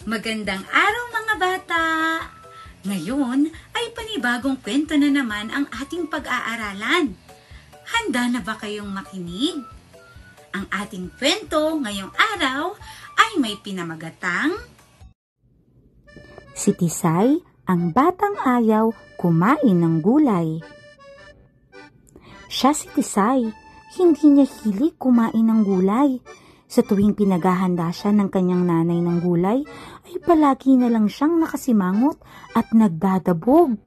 Magandang araw mga bata! Ngayon ay panibagong kwento na naman ang ating pag-aaralan. Handa na ba kayong makinig? Ang ating kwento ngayong araw ay may pinamagatang Si Tisay, ang batang ayaw kumain ng gulay. Siya si Tisay, hindi niya hilig kumain ng gulay. Sa tuwing pinaghahanda siya ng kanyang nanay ng gulay, ay palagi na lang siyang nakasimangot at nagdadabog.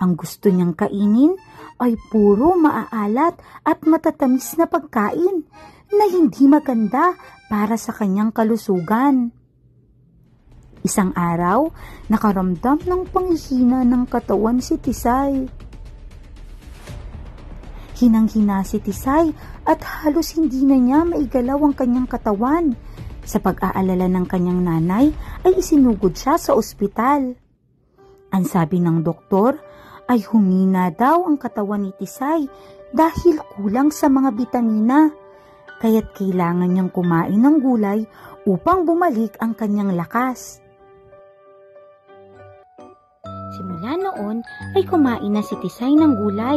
Ang gusto niyang kainin ay puro maaalat at matatamis na pagkain na hindi maganda para sa kanyang kalusugan. Isang araw, nakaramdam ng panghihina ng katawan si Tisay. Hinang-hina si Tisay at halos hindi na niya maigalaw ang kanyang katawan. Sa pag-aalala ng kanyang nanay ay isinugod siya sa ospital. Ang sabi ng doktor ay humina daw ang katawan ni Tisay dahil kulang sa mga bitamina. Kaya't kailangan niyang kumain ng gulay upang bumalik ang kanyang lakas. Simula noon ay kumain na si Tisay ng gulay.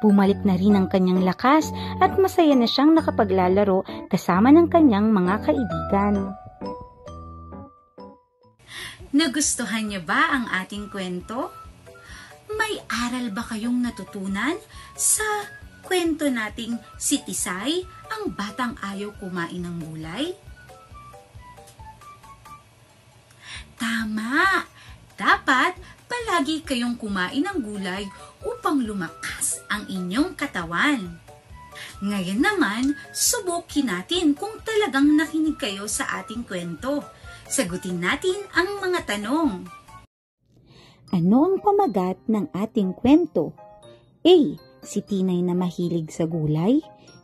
Bumalik na rin ang kanyang lakas at masaya na siyang nakapaglalaro kasama ng kanyang mga kaibigan. Nagustuhan niyo ba ang ating kwento? May aral ba kayong natutunan sa kwento nating si Tisay, ang batang ayaw kumain ng gulay? Tama! Dapat palagi kayong kumain ng gulay upang lumakas ang inyong katawan. Ngayon naman, subukin natin kung talagang nakinig kayo sa ating kwento. Sagutin natin ang mga tanong. Ano ang pamagat ng ating kwento? A. Si Tinay na mahilig sa gulay.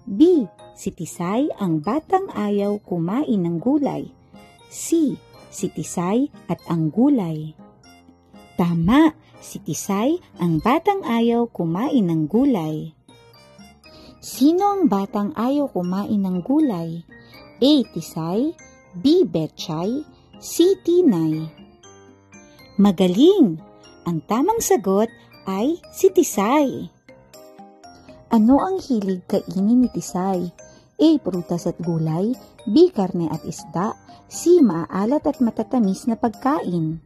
B. Si Tisay, ang batang ayaw kumain ng gulay. C. Si Tisay at ang gulay. Tama, si Tisay, ang batang ayaw kumain ng gulay. Sino ang batang ayaw kumain ng gulay? A. Tisay, B. Betchay, C. Tinay. Magaling! Ang tamang sagot ay si Tisay. Ano ang hilig kainin ni Tisay? A. Prutas at gulay, B. Karne at isda, C. Maaalat at matatamis na pagkain.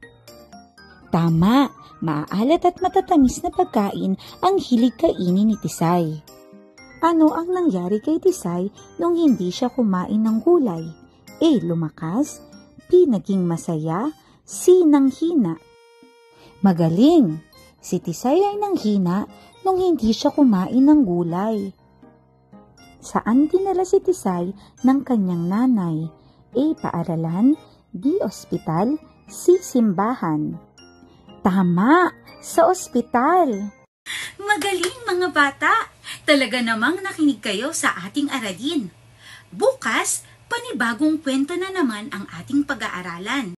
Tama, maaalat at matatamis na pagkain ang hilig kainin ni Tisay. Ano ang nangyari kay Tisay nung hindi siya kumain ng gulay? A. Lumakas, B. Naging masaya, C. Nanghina. Magaling! Si Tisay ay nanghina nung hindi siya kumain ng gulay. Saan dinala si Tisay ng kanyang nanay? A. Paaralan, B. Ospital, C. Simbahan. Tama! Sa ospital! Magaling mga bata! Talaga namang nakinig kayo sa ating aralin. Bukas, panibagong kwento na naman ang ating pag-aaralan.